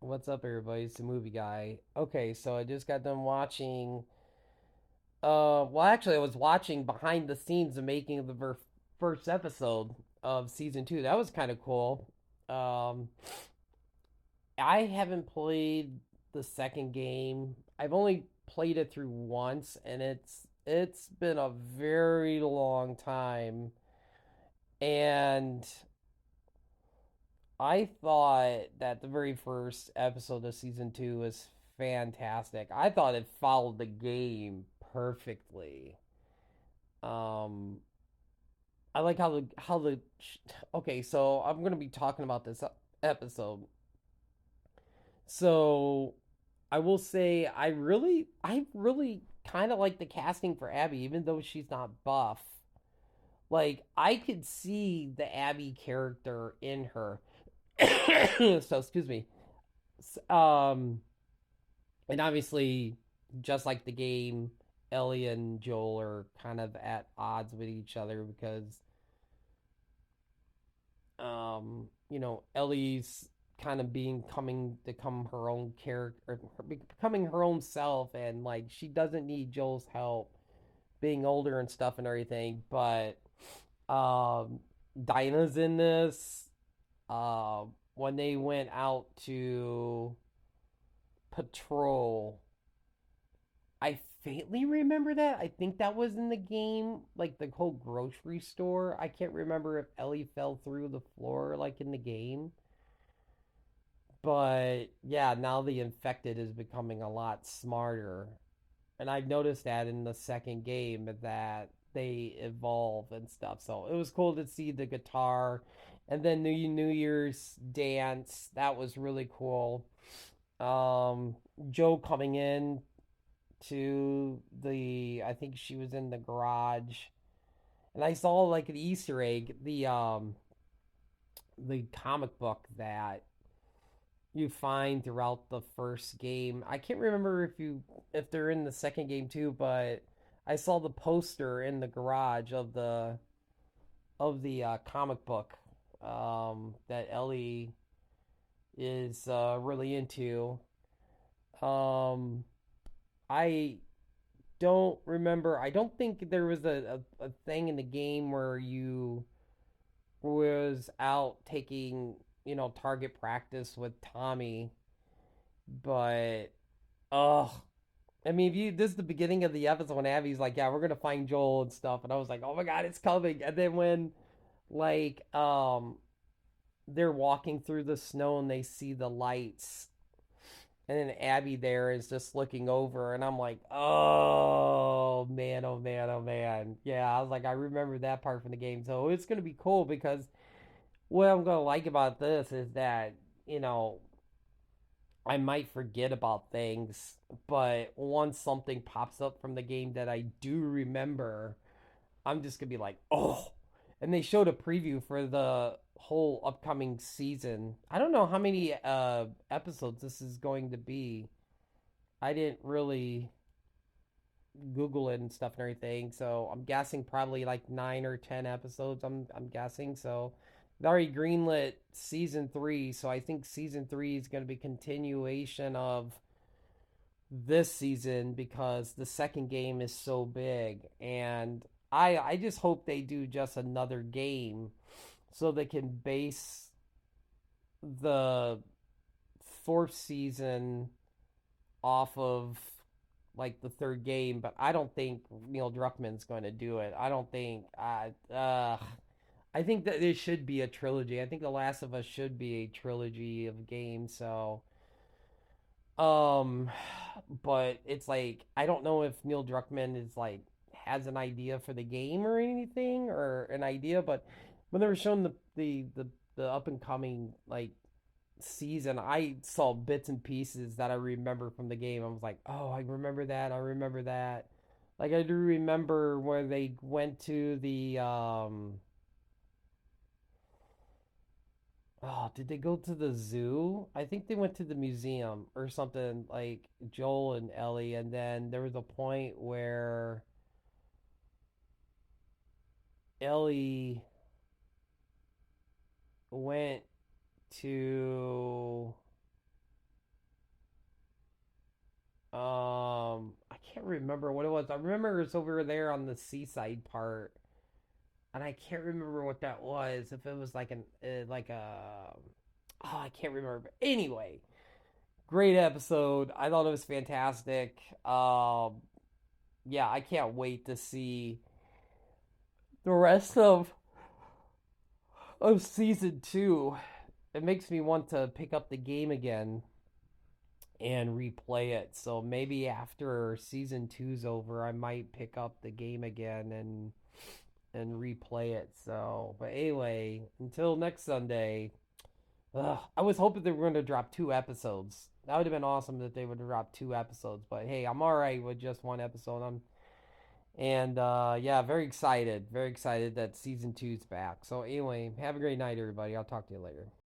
What's up, everybody? It's the movie guy. Okay, so I just got done watching. Well, actually, I was watching behind the scenes of making of the first episode of season two. That was kind of cool. Um, I haven't played the second game. I've only played it through once, and it's been a very long time. And I thought that the very first episode of season two was fantastic. I thought it followed the game perfectly. Um, I like how the okay. So I'm gonna be talking about this episode. So I will say I really kind of like the casting for Abby, even though she's not buff. Like I could see the Abby character in her. So excuse me. Um, and obviously, just like the game, Ellie and Joel are kind of at odds with each other because, Ellie's kind of being coming to become her own character, becoming her own self, and like she doesn't need Joel's help, being older and stuff and everything. But um, Dinah's in this. When they went out to patrol, I faintly remember that. I think that was in the game, like the whole grocery store. I can't remember if Ellie fell through the floor like in the game. But yeah, now the infected is becoming a lot smarter. And I've noticed that in the second game that they evolve and stuff. So it was cool to see the guitar and then the New Year's dance. That was really cool. Um, Joe coming in to the I think she was in the garage and I saw like an Easter egg, the comic book that you find throughout the first game. I can't remember if they're in the second game too, but I saw the poster in the garage of the comic book that Ellie is really into. Um, I don't remember. I don't think there was a thing in the game where you was out taking, target practice with Tommy, but oh, I mean, if you this is the beginning of the episode when Abby's like, "Yeah, we're gonna find Joel and stuff," and I was like, "Oh my god, it's coming!" And then when like they're walking through the snow and they see the lights and then Abby there is just looking over, and I'm like, oh man, oh man, oh man. Yeah, I was like, I remember that part from the game. So it's gonna be cool because what I'm gonna like about this is that, you know, I might forget about things, but once something pops up from the game that I do remember, I'm just gonna be like, oh. And they showed a preview for the whole upcoming season. I don't know how many episodes this is going to be. I didn't really Google it and stuff and everything, so I'm guessing probably like 9 or 10 episodes. I'm guessing so. They already greenlit season three, so I think season three is going to be continuation of this season because the second game is so big, and I just hope they do just another game so they can base the fourth season off of like the third game, but I don't think Neil Druckmann's going to do it. I don't think. I think that it should be a trilogy. I think The Last of Us should be a trilogy of games. So, um, but it's like I don't know if Neil Druckmann is like has an idea for the game or anything or an idea, but when they were showing the up and coming like season, I saw bits and pieces that I remember from the game. I was like, oh, I remember that. I remember that. Like I do remember where they went to the oh, did they go to the zoo? I think they went to the museum or something like Joel and Ellie, and then there was a point where Ellie went to can't remember what it was. I remember it was over there on the seaside part, and I can't remember what that was. If it was like like a, oh, I can't remember. But anyway, great episode. I thought it was fantastic. Yeah, I can't wait to see the rest of season two. It makes me want to pick up the game again and replay it. So maybe after season two's over, I might pick up the game again and replay it. So, but anyway, until next Sunday, I was hoping they were going to drop 2 episodes. That would have been awesome that they would have dropped 2 episodes. But hey, I'm all right with just 1 episode. And yeah, very excited that season two's back. So anyway, have a great night, everybody. I'll talk to you later.